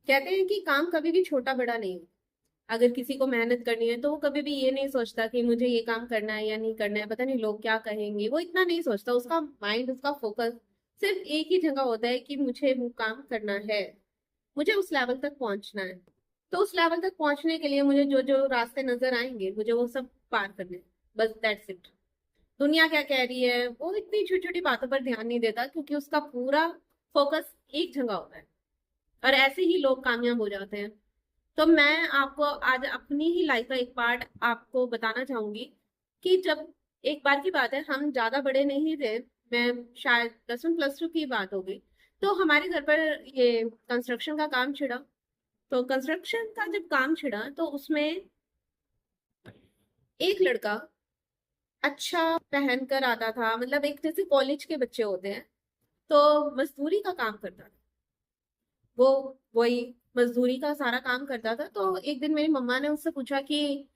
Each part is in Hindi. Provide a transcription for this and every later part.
कहते हैं कि काम कभी भी छोटा बड़ा नहीं है। अगर किसी को मेहनत करनी है तो वो कभी भी ये नहीं सोचता कि मुझे ये काम करना है या नहीं करना है, पता नहीं लोग क्या कहेंगे, वो इतना नहीं सोचता। उसका माइंड, उसका फोकस सिर्फ एक ही जगह होता है कि मुझे वो काम करना है, मुझे उस लेवल तक पहुंचना है। तो उस लेवल तक पहुंचने के लिए मुझे जो जो रास्ते नजर आएंगे मुझे वो सब पार करने हैं। बस दैट्स इट। दुनिया क्या कह रही है वो इतनी छोटी छोटी बातों पर ध्यान नहीं देता, क्योंकि उसका पूरा फोकस एक जगह होता है। और ऐसे ही लोग कामयाब हो जाते हैं। तो मैं आपको आज अपनी ही लाइफ का एक पार्ट आपको बताना चाहूंगी कि जब एक बार की बात है, हम ज्यादा बड़े नहीं थे, मैं शायद +1 +2 की बात हो गई। तो हमारे घर पर ये कंस्ट्रक्शन का काम छिड़ा। तो कंस्ट्रक्शन का जब काम छिड़ा तो उसमें एक लड़का अच्छा पहन कर आता था, मतलब एक जैसे कॉलेज के बच्चे होते हैं, तो मजदूरी का काम करता था वो। वही मजदूरी का सारा काम करता था। तो एक दिन मेरी मम्मा ने उससे पूछा कि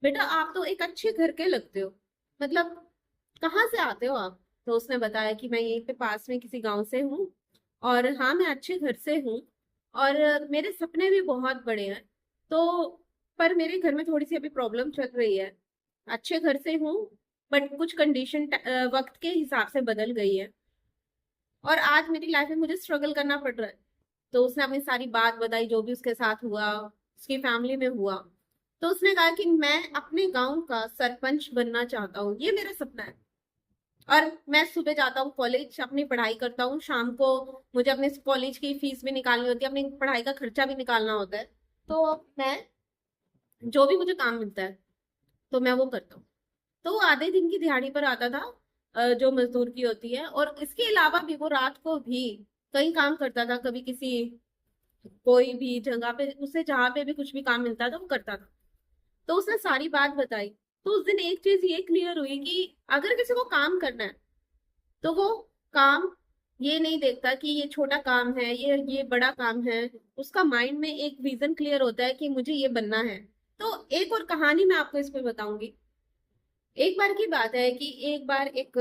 बेटा आप तो एक अच्छे घर के लगते हो, मतलब कहाँ से आते हो आप? तो उसने बताया कि मैं यहीं पे पास में किसी गांव से हूँ, और हाँ मैं अच्छे घर से हूँ, और मेरे सपने भी बहुत बड़े हैं। तो पर मेरे घर में थोड़ी सी अभी प्रॉब्लम चल रही है। अच्छे घर से हूँ, बट कुछ कंडीशन वक्त के हिसाब से बदल गई है, और आज मेरी लाइफ में मुझे स्ट्रगल करना पड़ रहा है। तो उसने अपनी सारी बात बताई, जो भी उसके साथ हुआ, उसकी फैमिली में हुआ। तो उसने कहा कि मैं अपने गांव का सरपंच बनना चाहता हूँ, ये मेरा सपना है। और मैं सुबह जाता हूँ कॉलेज, अपनी पढ़ाई करता हूँ, शाम को मुझे अपने कॉलेज की फीस भी निकालनी होती है, अपनी पढ़ाई का खर्चा भी निकालना होता है। तो मैं जो भी मुझे काम मिलता है तो मैं वो करता हूँ। तो वो आधे दिन की दिहाड़ी पर आता था, जो मजदूर की होती है, और इसके अलावा भी वो रात को भी कई काम करता था। कभी किसी कोई भी जगह पे उसे जहाँ पे भी कुछ भी काम मिलता था वो करता था। तो उसने सारी बात बताई। तो उस दिन एक चीज ये क्लियर हुई कि अगर किसी को काम करना है तो वो काम ये नहीं देखता कि ये छोटा काम है, ये बड़ा काम है। उसका माइंड में एक विजन क्लियर होता है कि मुझे ये बनना है। तो एक और कहानी मैं आपको इस पे बताऊंगी। एक बार की बात है कि एक बार एक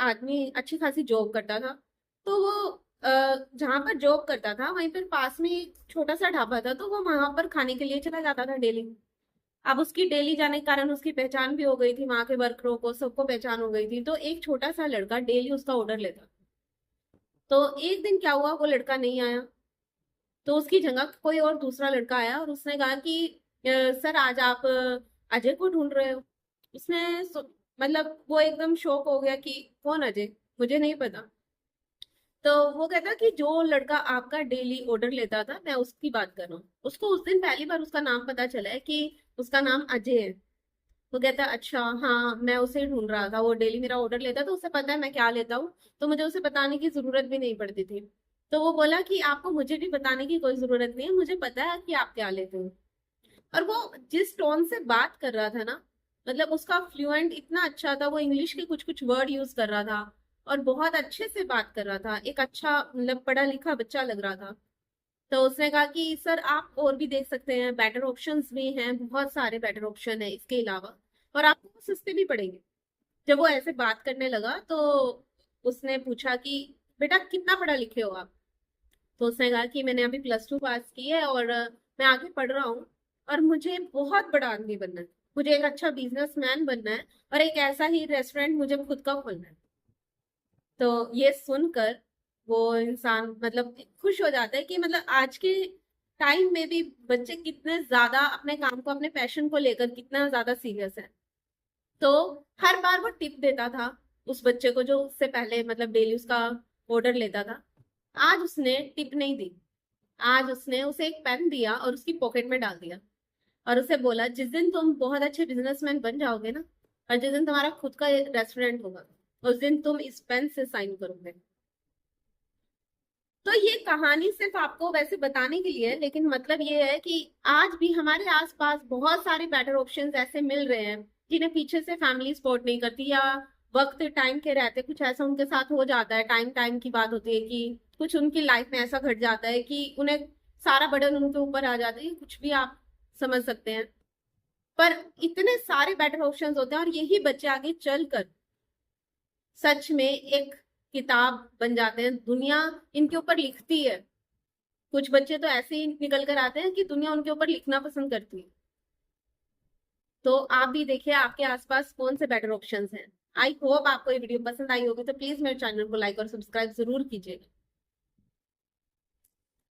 आदमी अच्छी खासी जॉब करता था। तो वो जहाँ पर जॉब करता था वहीं पर पास में एक छोटा सा ढाबा था, तो वो वहां पर खाने के लिए चला जाता था डेली। अब उसकी डेली जाने के कारण उसकी पहचान भी हो गई थी, वहां के वर्करों को सबको पहचान हो गई थी। तो एक छोटा सा लड़का डेली उसका ऑर्डर लेता। तो एक दिन क्या हुआ, वो लड़का नहीं आया। तो उसकी जगह कोई और दूसरा लड़का आया और उसने कहा कि सर आज आप अजय को ढूंढ रहे हो?" उसने मतलब वो एकदम शॉक हो गया कि कौन अजय, मुझे नहीं पता। तो वो कहता कि जो लड़का आपका डेली ऑर्डर लेता था मैं उसकी बात कर रहा हूँ। उसको उस दिन पहली बार उसका नाम पता चला है कि उसका नाम अजय है। वो कहता है अच्छा हाँ मैं उसे ढूंढ रहा था, वो डेली मेरा ऑर्डर लेता था, उसे पता है मैं क्या लेता हूँ, तो मुझे उसे बताने की जरूरत भी नहीं पड़ती थी। तो वो बोला कि आपको मुझे भी बताने की कोई जरूरत नहीं है, मुझे पता है कि आप क्या लेते हो। और वो जिस टोन से बात कर रहा था ना, मतलब उसका फ्लुएंट इतना अच्छा था, वो इंग्लिश के कुछ कुछ वर्ड यूज कर रहा था और बहुत अच्छे से बात कर रहा था, एक अच्छा मतलब पढ़ा लिखा बच्चा लग रहा था। तो उसने कहा कि सर आप और भी देख सकते हैं, बेटर ऑप्शंस भी हैं, बहुत सारे बेटर ऑप्शन है इसके अलावा, और आपको वो सस्ते भी पड़ेंगे। जब वो ऐसे बात करने लगा तो उसने पूछा कि बेटा कितना पढ़ा लिखे हो आप? तो उसने कहा कि मैंने अभी +2 पास की है, और मैं आगे पढ़ रहा हूँ, और मुझे बहुत बड़ा आदमी बनना है, मुझे एक अच्छा बिजनेसमैन बनना है, और एक ऐसा ही रेस्टोरेंट मुझे खुद का खोलना है। तो ये सुनकर वो इंसान मतलब खुश हो जाता है कि मतलब आज के टाइम में भी बच्चे कितने ज्यादा अपने काम को, अपने पैशन को लेकर कितना ज्यादा सीरियस है। तो हर बार वो टिप देता था उस बच्चे को जो उससे पहले मतलब डेली उसका ऑर्डर लेता था। आज उसने टिप नहीं दी। आज उसने उसे एक पेन दिया और उसकी पॉकेट में डाल दिया, और उसे बोला जिस दिन तुम बहुत अच्छे बिजनेसमैन बन जाओगे ना, और जिस दिन तुम्हारा खुद का रेस्टोरेंट होगा, उस दिन तुम इस पेन से साइन करोगे। तो ये कहानी सिर्फ आपको वैसे बताने के लिए है, लेकिन मतलब ये है कि आज भी हमारे आसपास बहुत सारे बेटर ऑप्शंस ऐसे मिल रहे हैं जिन्हें पीछे से फैमिली सपोर्ट नहीं करती, या वक्त टाइम के रहते कुछ ऐसा उनके साथ हो जाता है, टाइम टाइम की बात होती है कि कुछ उनकी लाइफ में ऐसा घट जाता है कि उन्हें सारा बर्डन उनके ऊपर आ जाता है, कुछ भी आप समझ सकते हैं। पर इतने सारे बेटर ऑप्शंस होते हैं, और यही बच्चे आगे चलकर सच में एक किताब बन जाते हैं, दुनिया इनके ऊपर लिखती है। कुछ बच्चे तो ऐसे ही निकल कर आते हैं कि दुनिया उनके ऊपर लिखना पसंद करती है। तो आप भी देखिए आपके आसपास कौन से बेटर ऑप्शंस हैं। आई होप आपको ये वीडियो पसंद आई होगी, तो प्लीज मेरे चैनल को लाइक और सब्सक्राइब जरूर कीजिएगा।